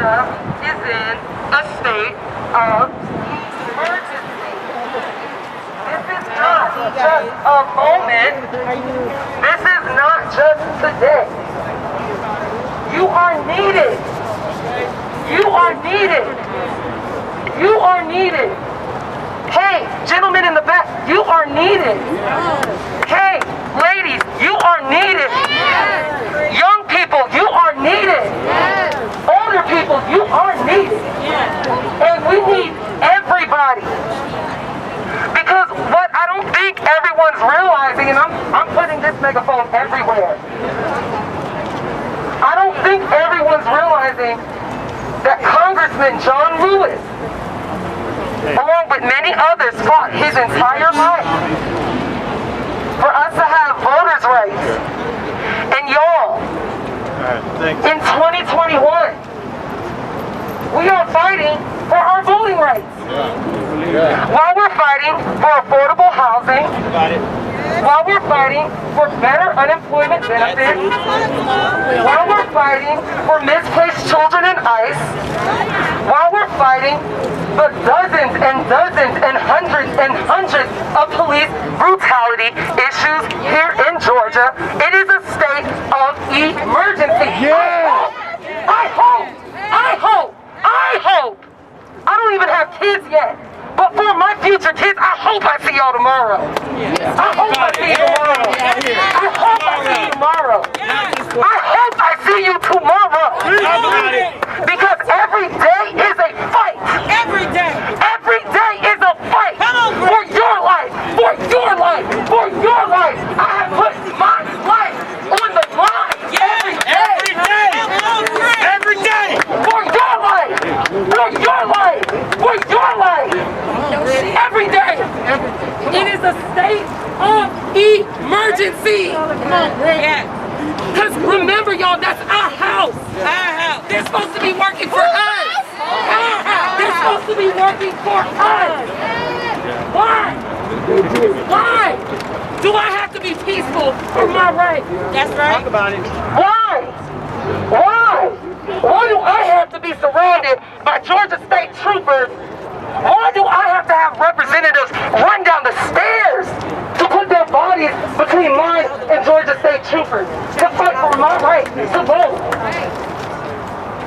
Georgia is in a state of emergency. This is not just a moment. This is not just today. You are needed. You are needed. You are needed. Hey, gentlemen in the back, you are needed. Hey, ladies, you are needed. Young people, you are needed. Older people, you are needed. And we need everybody. Because what I don't think everyone's realizing, and I'm putting this megaphone everywhere. I don't think everyone's realizing that Congressman John Lewis, along with many others, fought his entire life for us to have voters' rights. And y'all, in 2021, we are fighting for our voting rights. While we're fighting for affordable housing, while we're fighting for better unemployment benefits, while we're fighting for misplaced children in ICE, while we're fighting for dozens and dozens and hundreds of police brutality issues here in Georgia, it is a state of emergency. I hope, I don't even have kids yet, but for my future kids, I hope I see y'all tomorrow. I hope I see you tomorrow. I hope I see you tomorrow. I hope I see you tomorrow. Because every day is a fight. Every day is a fight for your life, for your life, for your life. I have put my life on the line every day. Every day. For your life. For your life. For your life. Every day. It is a state of emergency. Because remember, y'all, that's our house. They're supposed to be working for us. They're supposed to be working for us. Why? Why do I have to be peaceful for my right? That's right. Talk about it. Why? Why do I have to be surrounded by Georgia State troopers? Why do I have to have representatives run down the stairs to put their bodies between mine and Georgia State troopers to fight for my right to vote?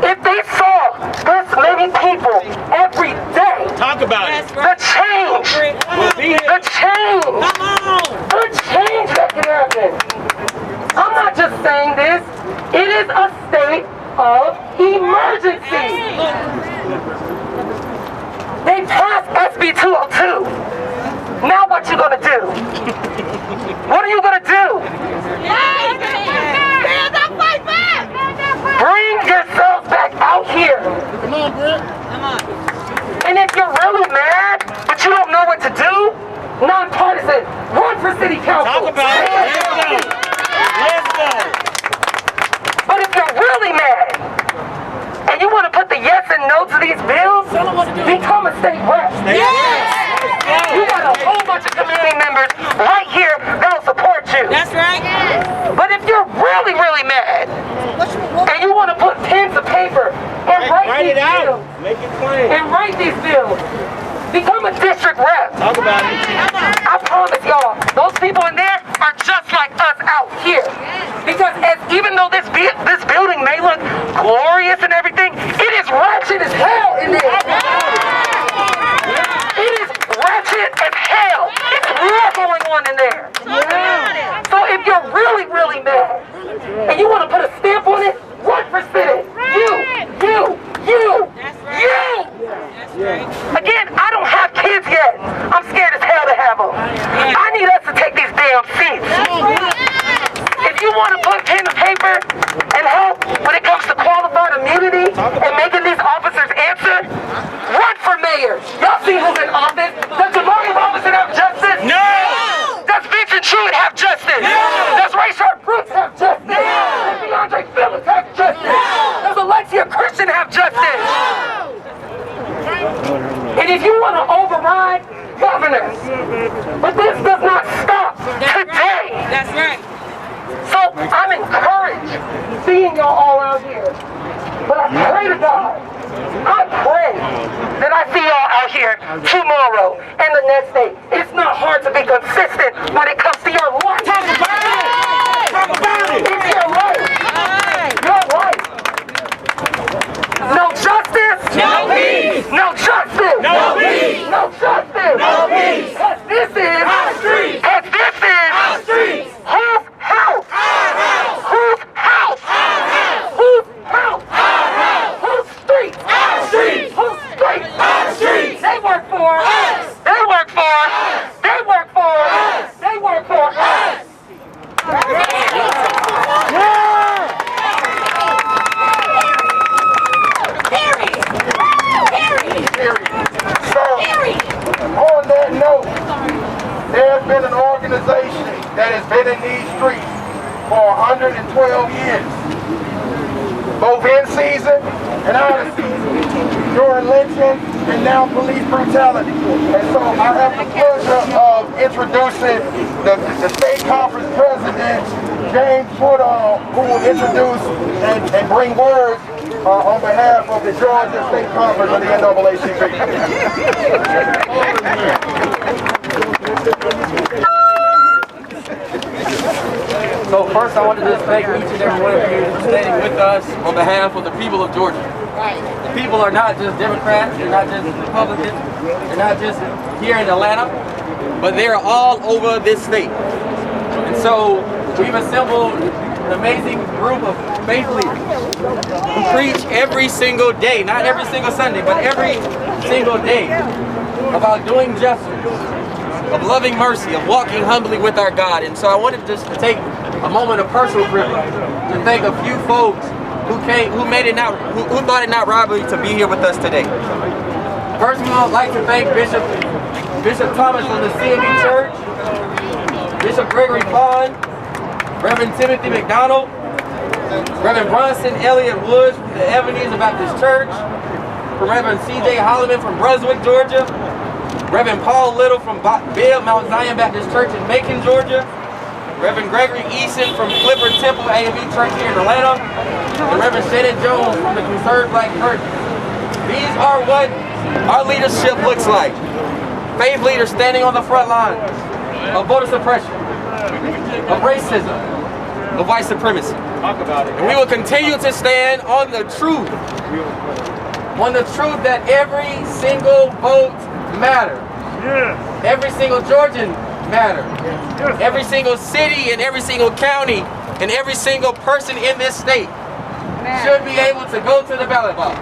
If they saw this many people every day, talk about it. The change that can happen. I'm not just saying this. It is a state of emergency. They passed SB 202. Now what you gonna do? What are you gonna do? Bring yourselves back out here. Come on, Britt. Come on. And if you're really mad, but you don't know what to do, nonpartisan, run for city council. Talk about it. Let's go. But if you're really mad, and you want to put the yes and no to these bills, become a state rep. You got a whole bunch of community members right here that'll support you. That's right. But if you're really, really mad, and you want to put pen to paper and write these bills, make it plain, and write these bills, become a district rep. Talk about it. I promise y'all, those people in there are just like us out here. Because even though this building may look glorious and everything, it is ratchet as hell in there. It is ratchet as hell. It's war going on in there. So if you're really, really mad, and you want to put a stamp on it, run for Senate. You. Again, I don't have kids yet. I'm scared as hell to have them. I need us to take these damn seats. If you want to put pen to paper and help when it comes to qualified immunity and making these officers answer, run for mayor. Y'all see who's in office? Does Jamari Robinson have justice? No! Does Vincent Truitt have justice? No! Does Rayshard Brooks have justice? No! Does DeAndre Phillips have justice? No! Does Alexia Christian have justice? No! And if you want to override governors, but this does not stop today. That's right. So I'm encouraged seeing y'all all out here. But I I pray to God. I pray that I see y'all out here tomorrow and the next day. It's not hard to be consistent when it comes to your life. Talk about it! Talk about it! It's your life. Your life. No justice. No peace. No justice. No peace. No justice. No peace. As this is our street. As this is our street. Whose house? Our house. Whose house? Our house. Whose house? Our house. Whose street? Our street. Whose street? Our street. They work for us. They work for us. They work for us. They work for us. On that note, there's been an organization that has been in these streets for 112 years, both in season and out of season, during lynching and now police brutality. And so I have the pleasure of introducing the state conference president, James Woodall, who will introduce and bring words on behalf of the Georgia State Conference of the NAACP. So first I wanted to thank each and every one of you for standing with us on behalf of the people of Georgia. The people are not just Democrats, they're not just Republicans, they're not just here in Atlanta, but they're all over this state. And so we've assembled an amazing group of faith leaders who preach every single day, not every single Sunday, but every single day about doing justice, of loving mercy, of walking humbly with our God. And so I wanted just to take a moment of personal privilege to thank a few folks who thought it not robbery to be here with us today. First of all, I'd like to thank Bishop Thomas from the CME Church, Bishop Gregory Pond, Reverend Timothy McDonald, Reverend Bronson Elliott Woods from the Ebenezer Baptist Church, Reverend C.J. Holloman from Brunswick, Georgia, Reverend Paul Little from Bibb Mount Zion Baptist Church in Macon, Georgia, Reverend Gregory Eason from Clifford Temple AME Church here in Atlanta, and Reverend Shannon Jones from the Conservative Black Church. These are what our leadership looks like. Faith leaders standing on the front lines of voter suppression, of racism, of white supremacy. Talk about it. And we will continue to stand on the truth that every single vote matters. Yeah. Every single Georgian matters. Yeah. Every single city and every single county and every single person in this state should be able to go to the ballot box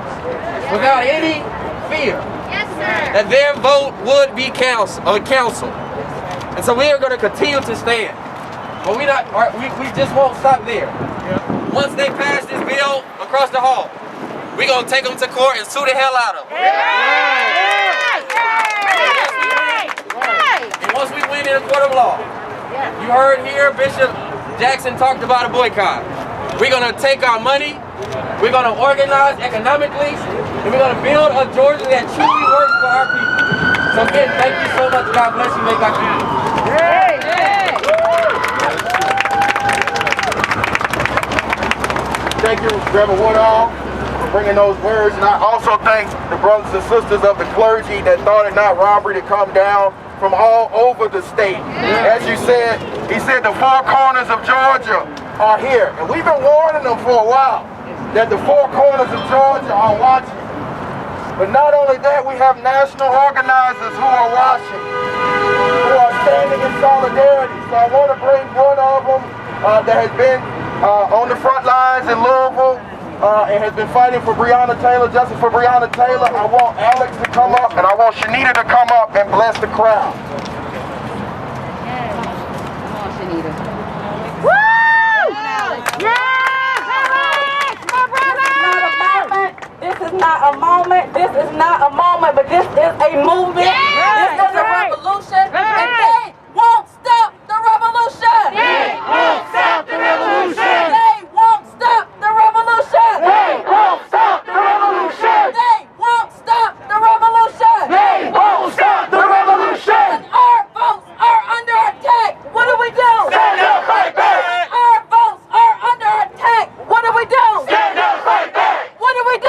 without any fear that their vote would be counseled. And so we are going to continue to stand. But we just won't stop there. Once they pass this bill across the hall, we're going to take them to court and sue the hell out of them. And once we win in a court of law, you heard here Bishop Jackson talked about a boycott. We're going to take our money, we're going to organize economically, and we're going to build a Georgia that truly works for our people. So again, thank you so much. God bless you. May God keep you. Thank you, Reverend Woodall, for bringing those words. And I also thank the brothers and sisters of the clergy that thought it not robbery to come down from all over the state. As you said, he said the four corners of Georgia are here. And we've been warning them for a while that the four corners of Georgia are watching. But not only that, we have national organizers who are watching, who are standing in solidarity. So I want to bring one of them that has been on the front lines in Louisville and has been fighting for Breonna Taylor, justice for Breonna Taylor. I want Alex to come up and I want Shanita to come up and bless the crowd. Yes. Come on, Shanita. Woo! Yes, Alex, my brother! This is not a moment. This is not a moment, but this is a movement. Yes, this is a revolution. And they won't stop the revolution. They won't stop the revolution. They won't stop the revolution. They won't stop the revolution. They won't stop the revolution. They won't stop the revolution. And our votes are under attack. What do we do? Stand up, fight back. Our votes are under attack. What do we do? Stand up, fight back. What do we do?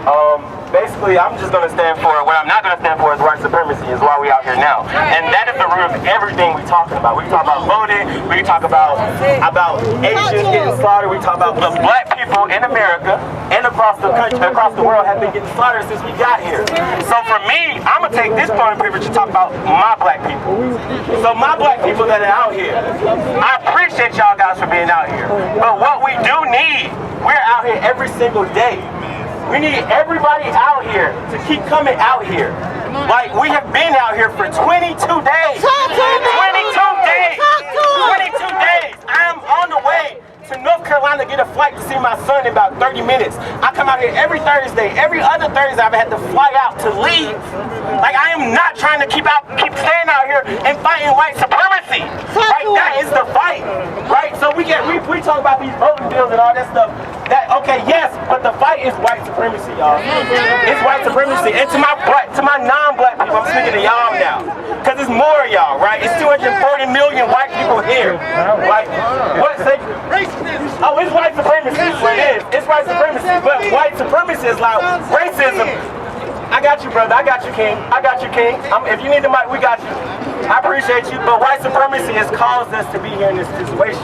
tonight. Basically, I'm just going to stand for, what I'm not going to stand for is white supremacy, is why we out here now. And that is the root of everything we talking about. We talk about voting, we talk about Asians getting slaughtered, we talk about the black people in America and across the country, across the world have been getting slaughtered since we got here. So for me, I'm going to take this point of privilege to talk about my black people. So my black people that are out here, I appreciate y'all guys for being out here. But what we do need, we're out here every single day. We need everybody out here to keep coming out here. Like, we have been out here for 22 days. 22 days. 22 days. I am on the way to North Carolina to get a flight to see my son in about 30 minutes. I come out here every Thursday. Every other Thursday I've had to fly out to leave. Like, I am not trying to keep staying out here and fighting white supremacy. Right? That is the fight. Right? So we talk about these voting bills and all that stuff. Okay, yes, but the fight is white supremacy, y'all. It's white supremacy. And to my non-black people, I'm speaking to y'all now. Because it's more of y'all, right? It's 240 million white people here. Right? What say? Oh, it's white supremacy. Well, it is. It's white supremacy. But white supremacy is like racism. I got you, brother. I got you, King. I got you, King. If you need the mic, we got you. I appreciate you. But white supremacy has caused us to be here in this situation.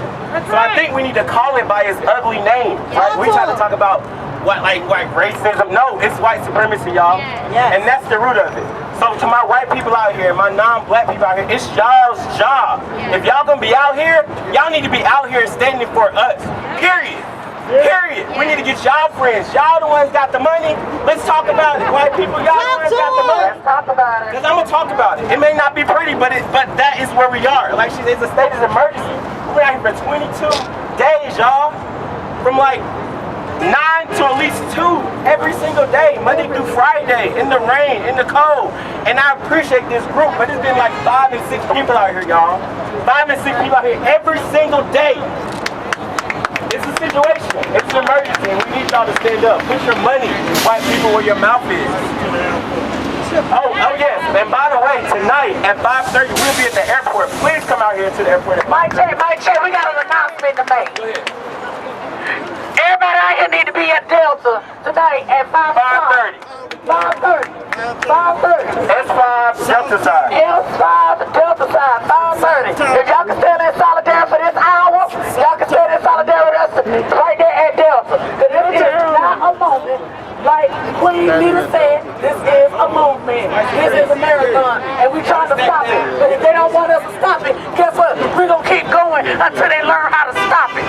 So I think we need to call it by its ugly name. Right? We try to talk about like racism. No, it's white supremacy, y'all. And that's the root of it. So to my white people out here, my non-black people out here, it's y'all's job. If y'all gonna be out here, y'all need to be out here standing for us. Period. Period. We need to get y'all friends. Y'all the ones got the money. Let's talk about it. White people, y'all the ones got the money. Let's talk about it. Because I'm gonna talk about it. It may not be pretty, but that is where we are. Like she said, it's a state of emergency. We're out here for 22 days, y'all. From like 9 to at least 2 every single day, Monday through Friday, in the rain, in the cold. And I appreciate this group, but it's been like 5 and 6 people out here, y'all. 5 and 6 people out here every single day. It's a situation. It's an emergency, and we need y'all to stand up. Put your money, white people, where your mouth is. Oh yes, and by the way, tonight at 5:30, we'll be at the airport. Please come out here to the airport. Mike J, we got an announcement to make. Go ahead. Everybody out here need to be at Delta tonight at 5:30. 5:30. S5 Delta side. S5 Delta side, 5:30. If y'all can stand in solidarity for this hour, y'all can stand in solidarity with us right there at Delta. Because this is not a moment, like Queen Leader said, this is a movement. This is a marathon, and we trying to stop it. But if they don't want us to stop it, guess what? We're going to keep going until they learn how to stop it.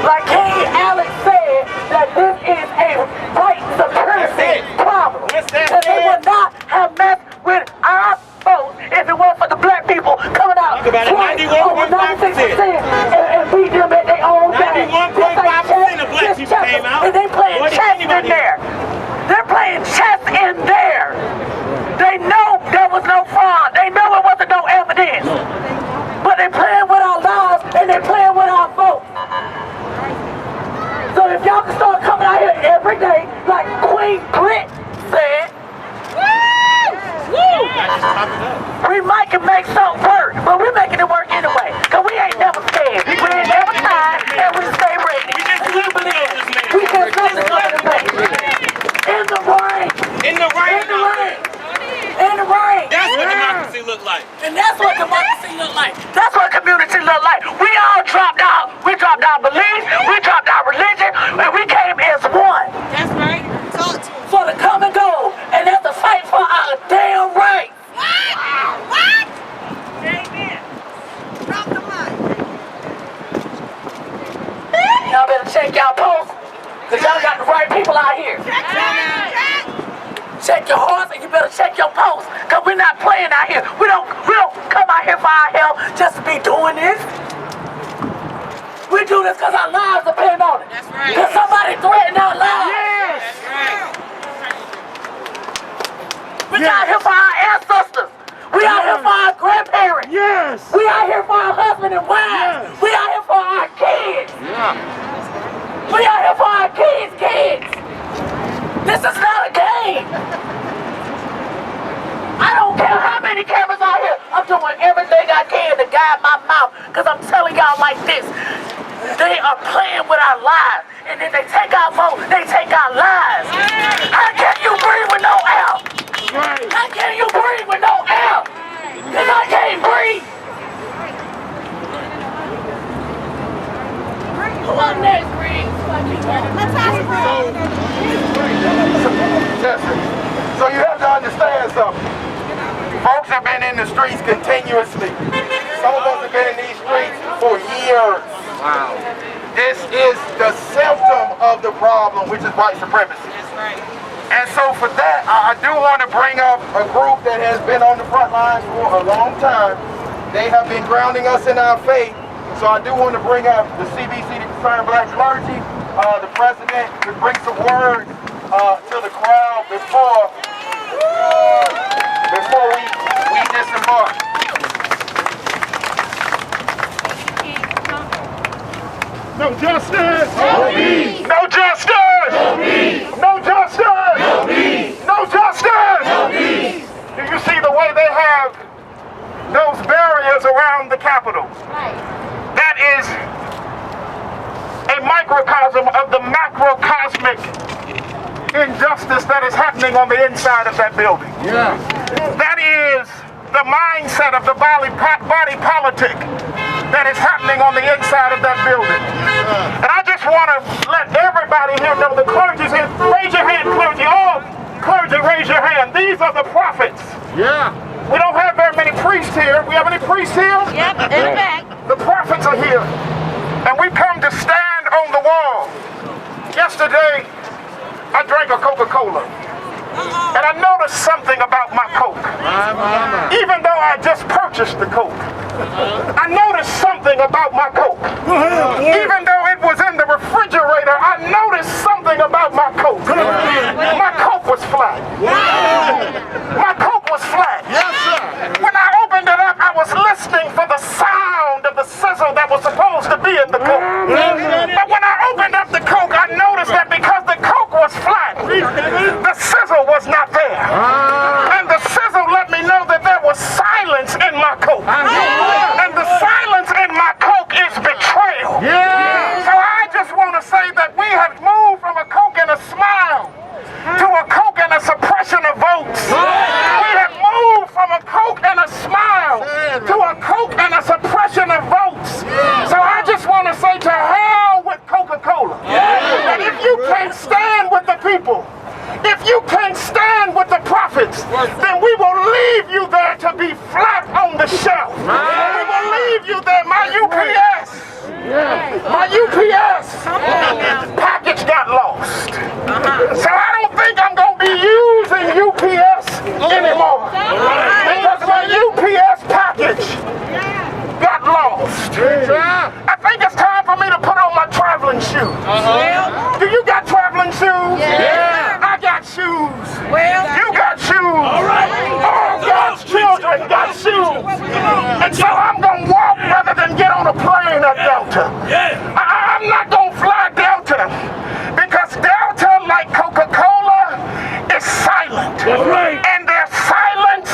Like King Alex said, that this is a white supremacy problem. And they would not have messed with our votes if it weren't for the black people coming out over 96% and beat them at their own game. 91.5% of black people came out. And they playing chess in there. They're playing chess in there. They know there was no fraud. They know it wasn't no evidence. But they playing with our lives and they playing with our votes. So if y'all can start coming out here every day, like Queen Grit said, we might can make something work, but we're making it work anyway. Because we ain't never scared. We ain't never tired, and we stay ready. We believe we just nothing coming to make. In the rain. In the rain. In the rain. In the rain. That's what democracy look like. And that's what democracy look like. That's what community look like. We all dropped out. We dropped our beliefs. We dropped our religion. And we came as one. That's right. Talk to For the common goal. And that's to fight for our damn rights. What? Amen. Drop the mic. Y'all better check y'all posts. Because y'all got the right people out here. Check your hearts and you better check your posts. Because we're not playing out here. We don't come out here for our help just to be doing this. We do this because our lives depend on it. That's right. Because somebody threatened our lives. Yes. That's right. We out here for our ancestors. We out here for our grandparents. Yes. We out here for our husband and wives. Yes. We out here for our kids. Yeah. We out here for our kids. This is not a game. I don't care how many cameras out here. I'm doing everything I can to guide my mouth. Because I'm telling y'all like this. They are playing with our lives. And if they take our vote, they take our lives. How can you breathe with no air? How can you breathe with no air? Because I can't breathe. Who up next, Green? Let's ask Green. So you have to understand something. Folks have been in the streets continuously. Some of us have been in these streets for years. Wow. This is the symptom of the problem, which is white supremacy. That's right. And so for that, I do want to bring up a group that has been on the front lines for a long time. They have been grounding us in our faith. So I do want to bring up the CBC, the Concerned Black Clergy. The president to bring some words to the crowd before we disembark. No justice! No peace! No justice! No peace! No justice! No peace! No justice! No peace! Do you see the way they have those barriers around the Capitol? That is a microcosm of the macrocosmic injustice that is happening on the inside of that building. Yeah. That is the mindset of the body politic that is happening on the inside of that building. And I just want to let everybody here know, the clergy's here. Raise your hand, clergy. All clergy, raise your hand. These are the prophets. Yeah. We don't have very many priests here. We have any priests here? Yep, in the back. The prophets are here. And we come to stand on the wall. Yesterday, I drank a Coca-Cola. And I noticed something about my Coke. Even though I just purchased the Coke, I noticed something about my Coke. Even though it was in the refrigerator, I noticed something about my Coke. My Coke was flat. My Coke was flat. When I opened it up, I was listening for the sound of the sizzle that was supposed to be in the Coke. But when I opened up the Coke, I noticed that because the Coke was flat, the sizzle was not there. And the sizzle let me know that there was silence in my Coke. And the silence in my Coke is betrayal. So I just want to say that we have moved from a Coke and a smile to a Coke and a suppression of votes. We have moved from a Coke and a smile to a Coke and a suppression of votes. So I just want to say to hell with Coca-Cola. And if you can't stand with the people, if you can't stand with the prophets, then we will leave you there to be flat on the shelf. We will leave you there. My UPS package got lost. So I don't think I'm going to be using UPS anymore. Because my UPS package got lost. I think it's time for me to put on my traveling shoes. Do you got traveling shoes? I got shoes. You got shoes. All God's children got shoes. And so I'm going to walk rather than get on a plane at Delta. I'm not going to fly Delta because Delta, like Coca-Cola, is silent. And their silence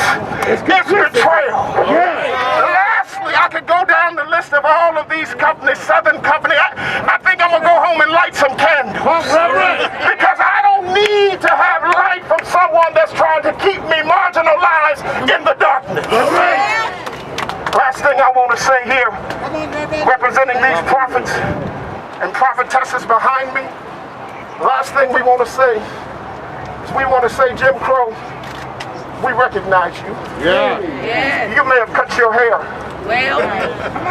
is betrayal. Lastly, I could go down the list of all of these companies, Southern Company. I think I'm going to go home and light some candles. Because I don't need to have light from someone that's trying to keep me marginalized in the darkness. Last thing I want to say here, representing these prophets and prophetesses behind me, last thing we want to say is we want to say, Jim Crow, we recognize you. You may have cut your hair,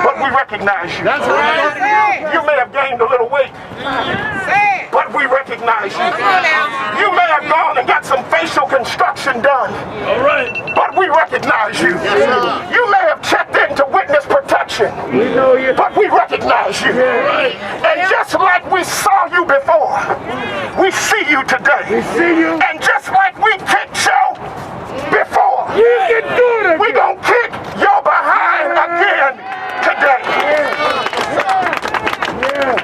but we recognize you. That's right. You may have gained a little weight, but we recognize you. You may have gone and got some facial construction done, but we recognize you. You may have checked into witness protection, but we recognize you. And just like we saw you before, we see you today. And just like we kicked you before, we're going to kick your behind again today.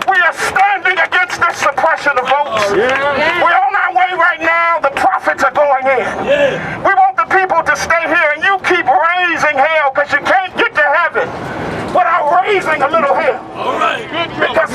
We are standing against this suppression of votes. We're on our way right now. The prophets are going in. We want the people to stay here, and you keep raising hell because you can't get to heaven without raising a little hell. Because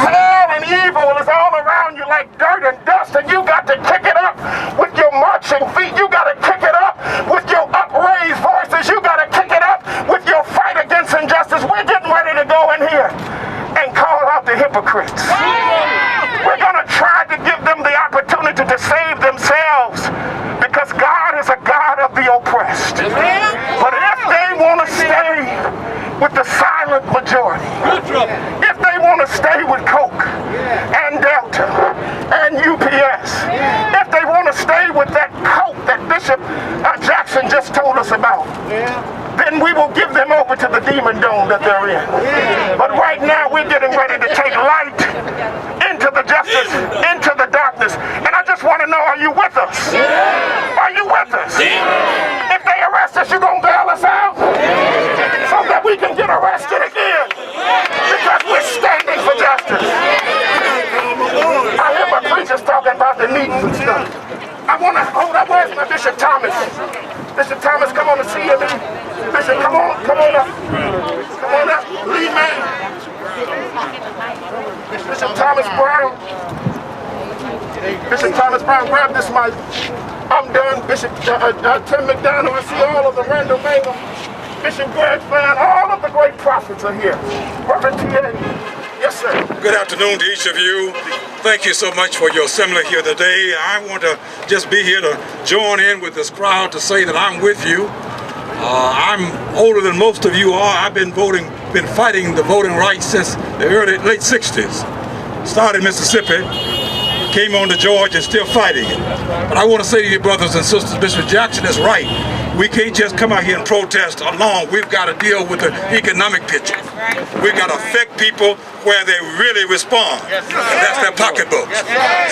themselves, because God is a God of the oppressed. But if they want to stay with the silent majority, if they want to stay with Coke and Delta and UPS, if they want to stay with that coat that Bishop Jackson just told us about, then we will give them over to the demon dome that they're in. But right now we're getting ready to take light into the justice, into the darkness. And I just want to know, are you with us? Are you with us? If they arrest us, you gonna bail us out? So that we can get arrested again. Because we're standing for justice. I hear my preachers talking about the meetings and stuff. I want to hold up. Where's my Bishop Thomas? Bishop Thomas, come on and see him. Bishop, come on up. Come on up. Lead man. Bishop Thomas Brown. Bishop Thomas Brown, grab this mic. I'm done. Bishop Tim McDonald, I see all of the Randall Mangum. Bishop Greg Fan, all of the great prophets are here. Reverend T.A. Yes, sir. Good afternoon to each of you. Thank you so much for your assembly here today. I want to just be here to join in with this crowd to say that I'm with you. I'm older than most of you are. I've been fighting the voting rights since the late 60s. Started in Mississippi, came on to Georgia, and still fighting it. But I want to say to you, brothers and sisters, Bishop Jackson is right. We can't just come out here and protest alone. We've got to deal with the economic picture. We've got to affect people where they really respond, and that's their pocketbooks.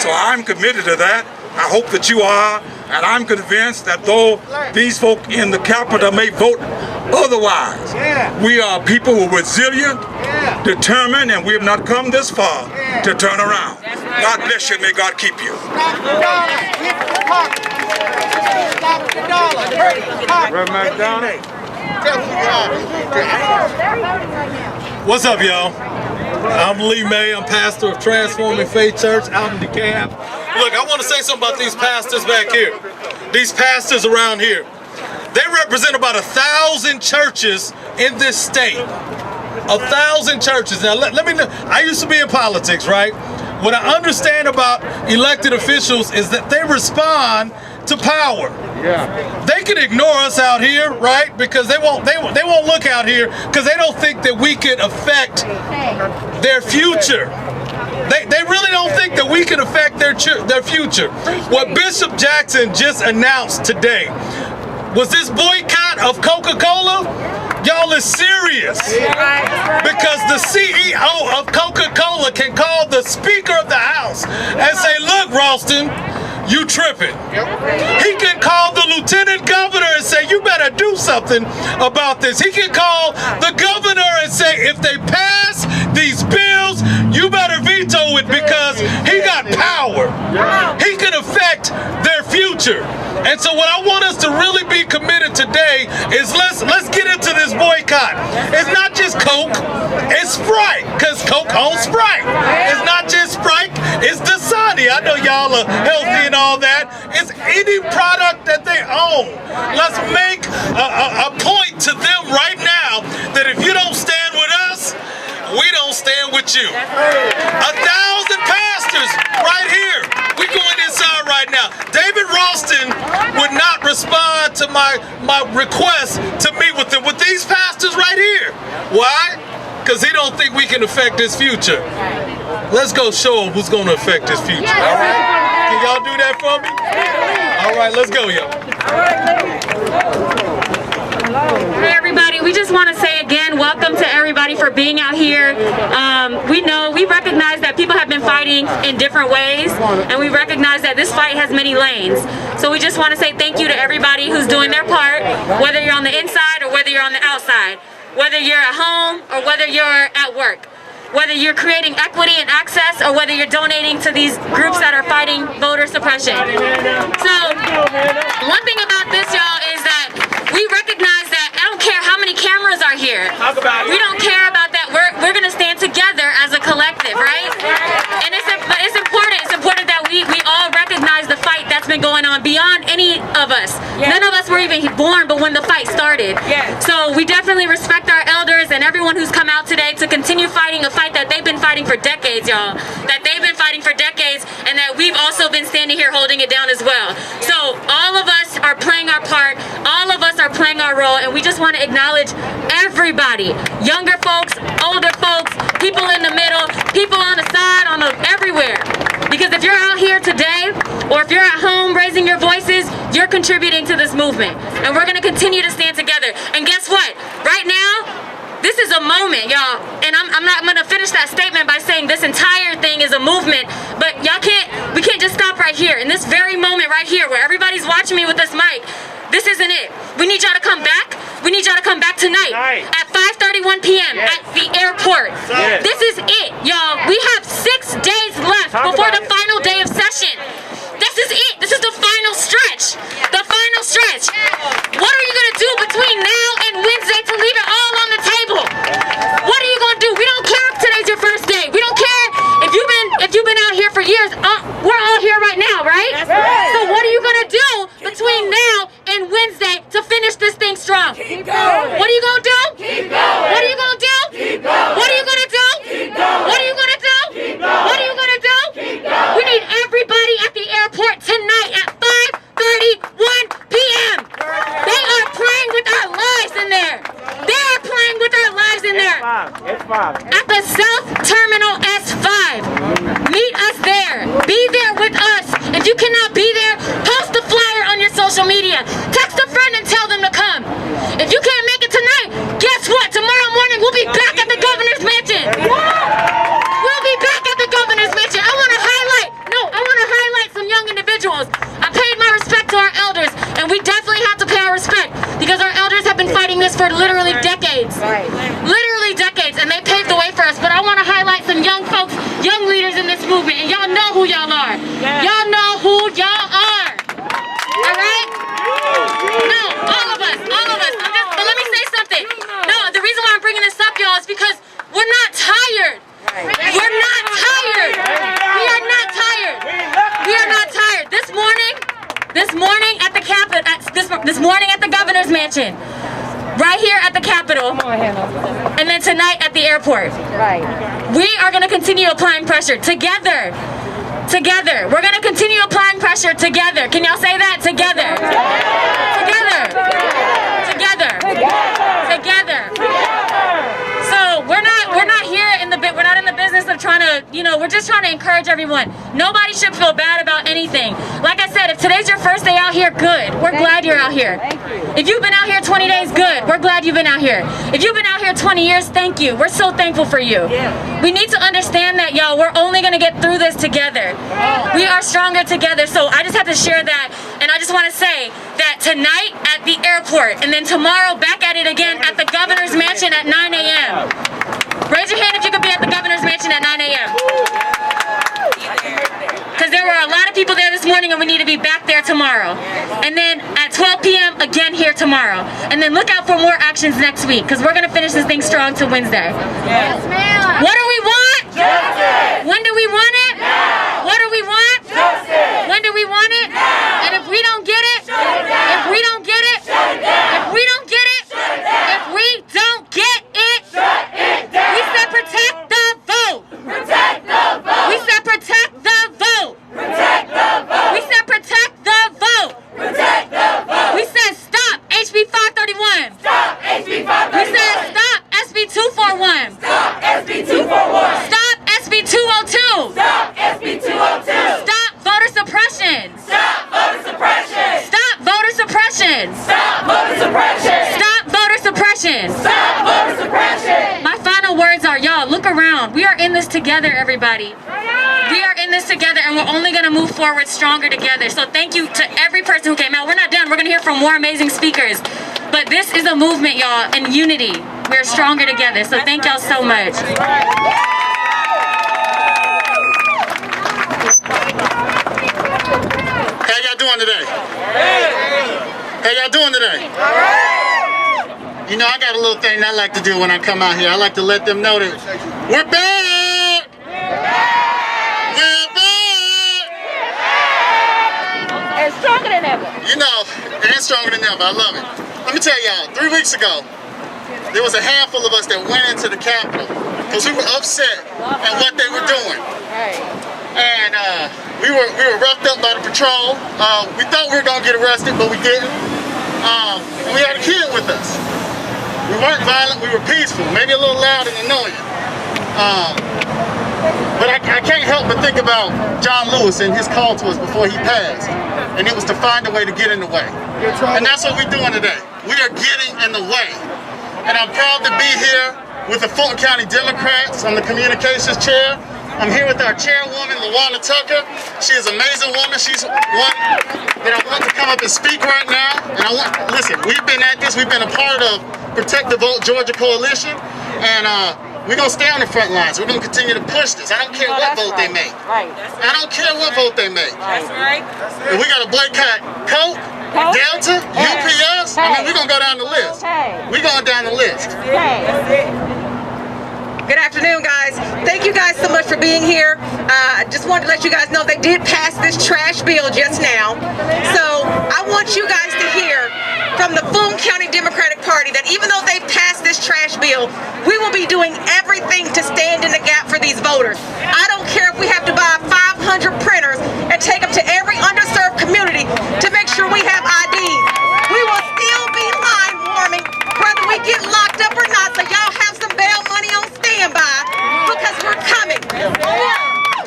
So I'm committed to that. I hope that you are, and I'm convinced that though these folk in the Capitol may vote otherwise, we are people who are resilient, determined, and we have not come this far to turn around. God bless you, may God keep you. What's up, y'all? I'm Lee May. I'm pastor of Transforming Faith Church out in DeKalb. Look, I want to say something about these pastors back here. These pastors around here. They represent about 1,000 churches in this state. 1,000 churches. Now, let me know. I used to be in politics, right? What I understand about elected officials is that they respond to power. They can ignore us out here, right? Because they won't look out here because they don't think that we can affect their future. They really don't think that we can affect their future. What Bishop Jackson just announced today was this boycott of Coca-Cola. Y'all is serious, because the CEO of Coca-Cola can call the Speaker of the House and say, look, Ralston, you tripping. He can call the Lieutenant Governor and say, you better do something about this. He can call the governor and say, if they pass these bills, you better veto it, because he got power. He can affect their future. And so what I want us to really be committed today is let's get into this boycott. It's not just Coke, it's Sprite, because Coke owns Sprite. It's not just Sprite, it's Dasani. I know y'all are healthy and all that. It's any product that they own. Let's make a point to them right now that if you don't stand with us, we don't stand with you. 1,000 pastors right here. We're going inside right now. David Ralston would not respond to my request to meet with them, with these pastors right here. Why? Because he don't think we can affect his future. Let's go show him who's going to affect his future. All right? Can y'all do that for me? All right, let's go, y'all. Hey everybody, we just want to say again, welcome to everybody for being out here. We recognize that people have been fighting in different ways, and we recognize that this fight has many lanes. So we just want to say thank you to everybody who's doing their part, whether you're on the inside or whether you're on the outside, whether you're at home or whether you're at work, whether you're creating equity and access or whether you're donating to these groups that are fighting voter suppression. So one thing about this, y'all, is that we recognize that I don't care how many cameras are here. We don't care about that. We're going to stand together as a collective, right? And it's important. It's important that we all recognize the fight that's been going going on beyond any of us. None of us were even born, but when the fight started. So we definitely respect our elders and everyone who's come out today to continue fighting a fight that they've been fighting for decades, y'all. That they've been fighting for decades, and that we've also been standing here holding it down as well. So all of us are playing our part. All of us are playing our role, and we just want to acknowledge everybody. Younger folks, older folks, people in the middle, people on the side, everywhere. Because if you're out here today, or if you're at home raising your voices, you're contributing to this movement. And we're going to continue to stand together. And guess what? Right now, this is a moment, y'all. And I'm going to finish that statement by saying this entire thing is a movement. But we can't just stop right here. In this very moment right here, where everybody's watching me with this mic, this isn't it. We need y'all to come back. We need y'all to come back tonight at 5:31 p.m. at the airport. This is it, y'all. We have 6 days left before the final day of session. This is it. This is the final stretch. The final stretch. What are you going to do between now and Wednesday to leave it all on the table? What are you going to do? We don't care if today's your first day. We don't care if you've been out here for years. We're all here right now, right? So what are you going to do between now and Wednesday to finish this thing strong? Keep going. What are you going to do? Keep going. What are you going to do? Keep going. What are you going to do? Keep going. What are you going to do? Keep going. What are you going to do? Keep going. We need everybody at the airport tonight at 5:31 p.m. They are playing with our lives in there. They are playing with our lives in there. It's fine. At the South Terminal S5. Meet us there. Be there with us. If you cannot be there, post the flyer on your social media. Text a friend and tell them to come. If you can't make it tonight, guess what? Tomorrow morning we'll be back at the governor's mansion. We'll be back at the governor's mansion. I want to highlight some young individuals. I paid my respect to our elders, and we definitely have to pay our respect because our elders have been fighting this for literally decades. Literally decades, and they paved the way for us. But I want to highlight some young folks, young leaders in this movement, and y'all know who y'all are. Y'all know who y'all are. All right? No, all of us. But let me say something. No, the reason why I'm bringing this up, y'all, is because we're not tired. We're not tired. We are not tired. We are not tired. This morning at the Capitol, this morning at the governor's mansion, right here at the Capitol, and then tonight at the airport. We are going to continue applying pressure together. Together. We're going to continue applying pressure together. Can y'all say that? Together. Together. So we're not here we're not in the business of trying to, we're just trying to encourage everyone. Nobody should feel bad about anything. Like I said, if today's your first day out here, good. We're glad you're out here. If you've been out here 20 days, good. We're glad you've been out here. If you've been out here 20 years, thank you. We're so thankful for you. We need to understand that, y'all, we're only going to get through this together. We are stronger together. So I just have to share that. And I just want to say that tonight at the airport, and then tomorrow back at it again at the governor's mansion at 9 a.m. Raise your hand if you could be at the governor's mansion at 9 a.m. Because there were a lot of people there this morning and we need to be back there tomorrow. And then at 12 p.m. again here tomorrow. And then look out for more actions next week because we're going to finish this thing strong till Wednesday. Yes, ma'am. What do we want? Justice. When do we want it? Now. What do we want? Justice. When do we want it? Now. And if we don't get it, if we don't get it, if we don't get it, if we don't get it, we said protect the vote. Protect the vote. We said protect the vote. Protect the vote. We said protect the vote. Protect the vote. We said stop HB 531. Stop HB 531. We said stop SB 241. Stop SB 241. Stop SB 202. Stop SB 202. Stop voter suppression. Stop voter suppression. Stop voter suppression. Stop voter suppression. Stop voter suppression. Stop voter suppression. My final words are, y'all, look around. We are in this together, everybody. We are in this together, and we're only going to move forward stronger together. So thank you to every person who came out. We're not done. We're going to hear from more amazing speakers. But this is a movement, y'all, and unity. We're stronger together. So thank y'all so much. How y'all doing today? How y'all doing today? You know, I got a little thing I like to do when I come out here. I like to let them know that we're back! We're back! It's true. stronger than ever. You know, and stronger than ever. I love it. Let me tell y'all, 3 weeks ago, there was a handful of us that went into the Capitol because we were upset at what they were doing. And we were roughed up by the patrol. We thought we were gonna get arrested, but we didn't. And we had a kid with us. We weren't violent, we were peaceful, maybe a little loud and annoying. But I can't help but think about John Lewis and his call to us before he passed. And it was to find a way to get in the way. And that's what we're doing today. We are getting in the way. And I'm proud to be here with the Fulton County Democrats. I'm the communications chair. I'm here with our chairwoman, LaWanda Tucker. She is an amazing woman. She's one that I want to come up and speak right now. And listen, we've been at this. We've been a part of Protect the Vote Georgia Coalition. And we're going to stay on the front lines. We're going to continue to push this. I don't care what vote they make. I don't care what vote they make. That's right. And we got to boycott Coke, Delta, UPS. I mean, we're going to go down the list. We're going down the list. Good afternoon, guys. Thank you guys so much for being here. I just wanted to let you guys know they did pass this trash bill just now. So I want you guys to hear from the Fulton County Democratic Party that even though they've passed this trash bill, we will be doing everything to stand in the gap for these voters. I don't care if we have to buy 500 printers and take them to every underserved community to make sure we have IDs. We will still be line warming whether we get locked up or not, so y'all have some bail money on standby because we're coming.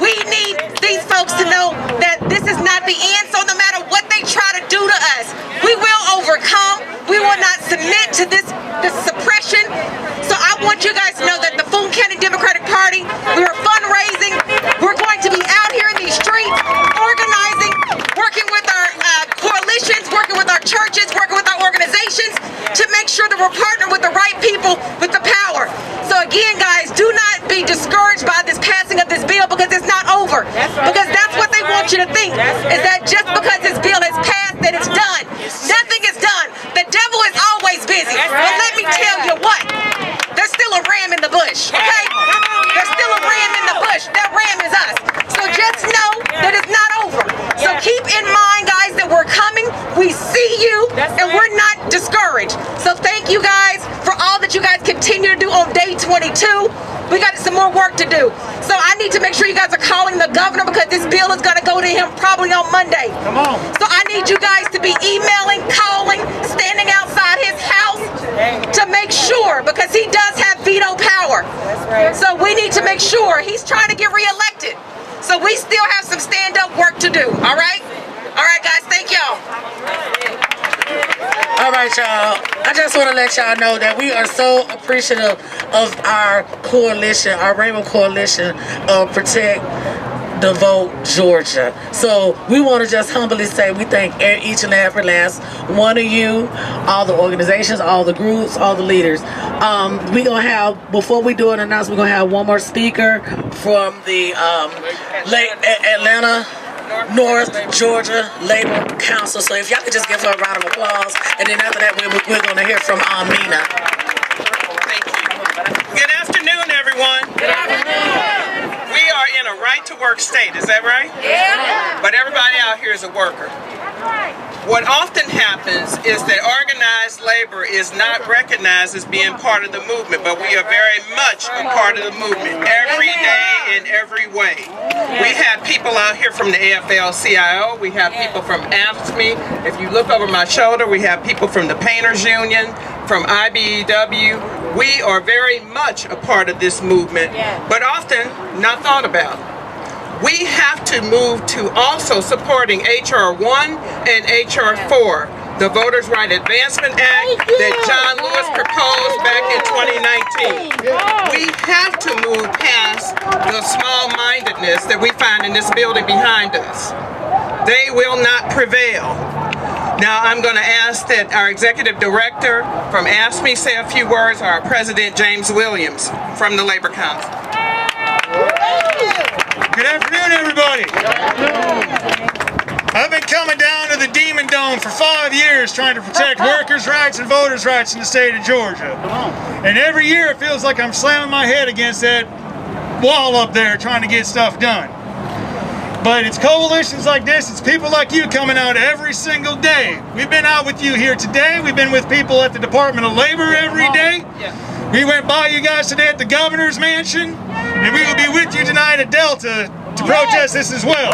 We need these folks to know that this is not the end, so no matter what they try to do to us, we will overcome. We will not submit to this suppression. So I want you guys to know that the Fulton County Democratic Party, we are fundraising. We're going to be out here in these streets, organizing, working with our coalitions, working with our churches, working with our organizations to make sure that we're partnering with the right people with the power. So again, guys, do not be discouraged by this passing of this bill because it's not over. Because that's what they want you to think, is that just because this bill has passed, that it's done. Nothing is done. The devil is always busy. But let me tell you what, there's still a ram in the bush, okay? There's still a ram in the bush. That ram is us. So just know that it's not over. So keep in mind, guys, that we're coming. We see you, and we're not discouraged. So thank you guys for all that you guys continue to do on day 22. We got some more work to do. So I need to make sure you guys are calling the governor because this bill is going to go to him probably on Monday. Come on. So I need you guys to be emailing, calling, standing outside his house to make sure, because he does have veto power. That's right. So we need to make sure he's trying to get reelected. So we still have some stand-up work to do. All right? All right, guys. Thank y'all. All right, y'all. I just want to let y'all know that we are so appreciative of our coalition, our Rainbow Coalition of Protect the Vote Georgia. So we want to just humbly say we thank each and every last one of you, all the organizations, all the groups, all the leaders. We're going to have, before we do an announcement, we're going to have one more speaker from the Atlanta North Georgia Labor Council. So if y'all could just give her a round of applause, and then after that we're going to hear from Amina. Thank you. Good afternoon, everyone. Good afternoon. We are in a right-to-work state, is that right? Yeah. But everybody out here is a worker. What often happens is that organized labor is not recognized as being part of the movement, but we are very much a part of the movement every day in every way. We have people out here from the AFL-CIO, we have people from AFSCME. If you look over my shoulder, we have people from the Painters Union, from IBEW. We are very much a part of this movement, but often not thought about. We have to move to also supporting H.R. 1 and H.R. 4, the Voters' Right Advancement Act that John Lewis proposed back in 2019. We have to move past the small-mindedness that we find in this building behind us. They will not prevail. Now I'm going to ask that our Executive Director from AFSCME say a few words, or our President James Williams from the Labor Council. Good afternoon, everybody. I've been coming down to the Demon Dome for 5 years trying to protect workers' rights and voters' rights in the state of Georgia. And every year it feels like I'm slamming my head against that wall up there trying to get stuff done. But it's coalitions like this, it's people like you coming out every single day. We've been out with you here today. We've been with people at the Department of Labor every day. We went by you guys today at the governor's mansion. And we will be with you tonight at Delta to protest this as well.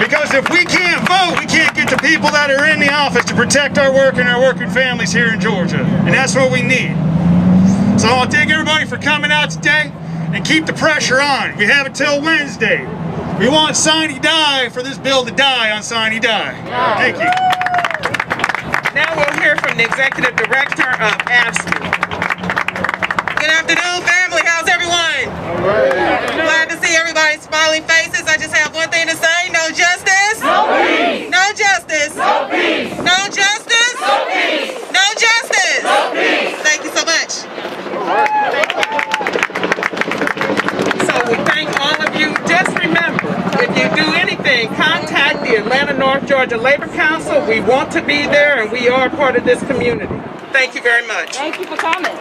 Because if we can't vote, we can't get the people that are in the office to protect our work and our working families here in Georgia. And that's what we need. So I want to thank everybody for coming out today and keep the pressure on. We have until Wednesday. We want Sign Die for this bill to die on Sign Die. Thank you. Now we'll hear from the Executive Director of AFSCME. Good afternoon, family. How's everyone? Glad to see everybody's smiling faces. I just have one thing to say. No justice. No peace. No justice. No peace. No justice. No peace. No justice. No peace. Thank you so much. So we thank all of you. Just remember, if you do anything, contact the Atlanta North Georgia Labor Council. We want to be there and we are part of this community. Thank you very much. Thank you for coming.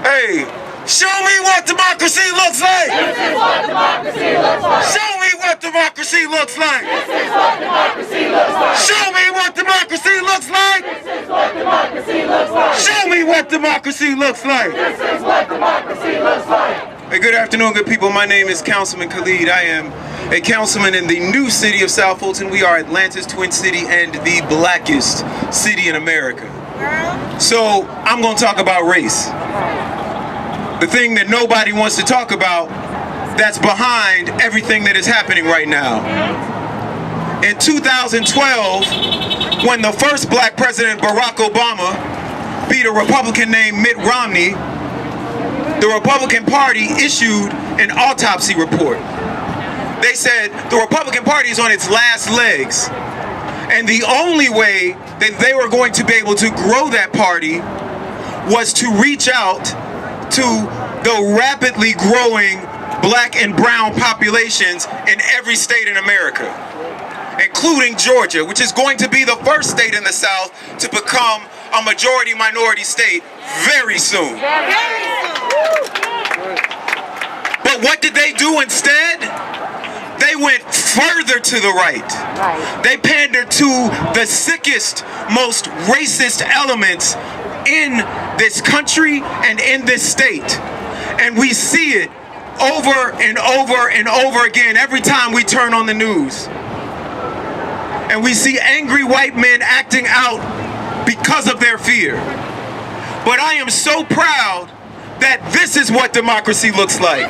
Hey, show me what democracy looks like. This is what democracy looks like. Show me what democracy looks like. This is what democracy looks like. Show me what democracy looks like. This is what democracy looks like. Show me what democracy looks like. This is what democracy looks like. Hey, good afternoon, good people. My name is Councilman Khalid. I am a councilman in the new city of South Fulton. We are Atlanta's Twin City and the blackest city in America. So I'm going to talk about race. The thing that nobody wants to talk about that's behind everything that is happening right now. In 2012, when the first black president, Barack Obama, beat a Republican named Mitt Romney, the Republican Party issued an autopsy report. They said the Republican Party is on its last legs, and the only way that they were going to be able to grow that party was to reach out to the rapidly growing black and brown populations in every state in America, including Georgia, which is going to be the first state in the South to become a majority minority state very soon. But what did they do instead? They went further to the right. They pandered to the sickest, most racist elements in this country and in this state. And we see it over and over and over again every time we turn on the news. And we see angry white men acting out because of their fear. But I am so proud that this is what democracy looks like.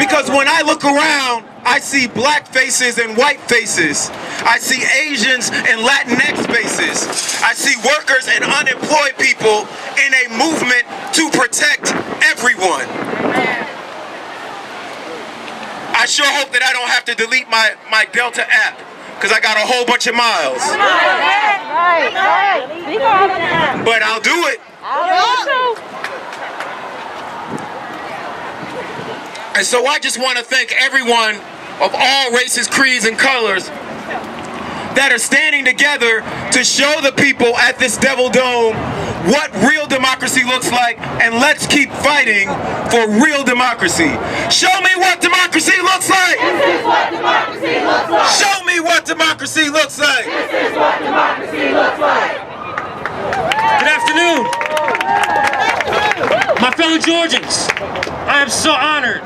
Because when I look around, I see black faces and white faces. I see Asians and Latinx faces. I see workers and unemployed people in a movement to protect everyone. I sure hope that I don't have to delete my Delta app, because I got a whole bunch of miles. But I'll do it. And so I just want to thank everyone of all races, creeds, and colors that are standing together to show the people at this Devil Dome what real democracy looks like, and let's keep fighting for real democracy. Show me what democracy looks like. This is what democracy looks like. Show me what democracy looks like. This is what democracy looks like. Good afternoon. My fellow Georgians, I am so honored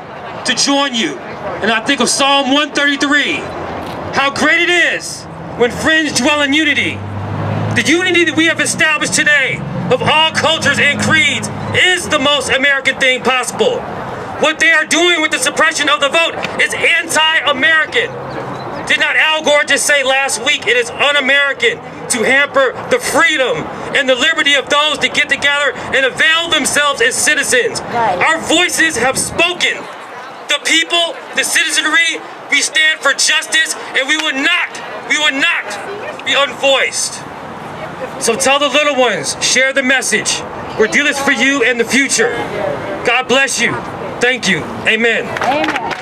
to join you, and I think of Psalm 133, how great it is when friends dwell in unity. The unity that we have established today of all cultures and creeds is the most American thing possible. What they are doing with the suppression of the vote is anti-American. Did not Al Gore just say last week it is un-American to hamper the freedom and the liberty of those that get together and avail themselves as citizens? Our voices have spoken. The people, the citizenry, we stand for justice, and we will not be unvoiced. So tell the little ones, share the message. We're doing this for you and the future. God bless you. Thank you. Amen. Amen.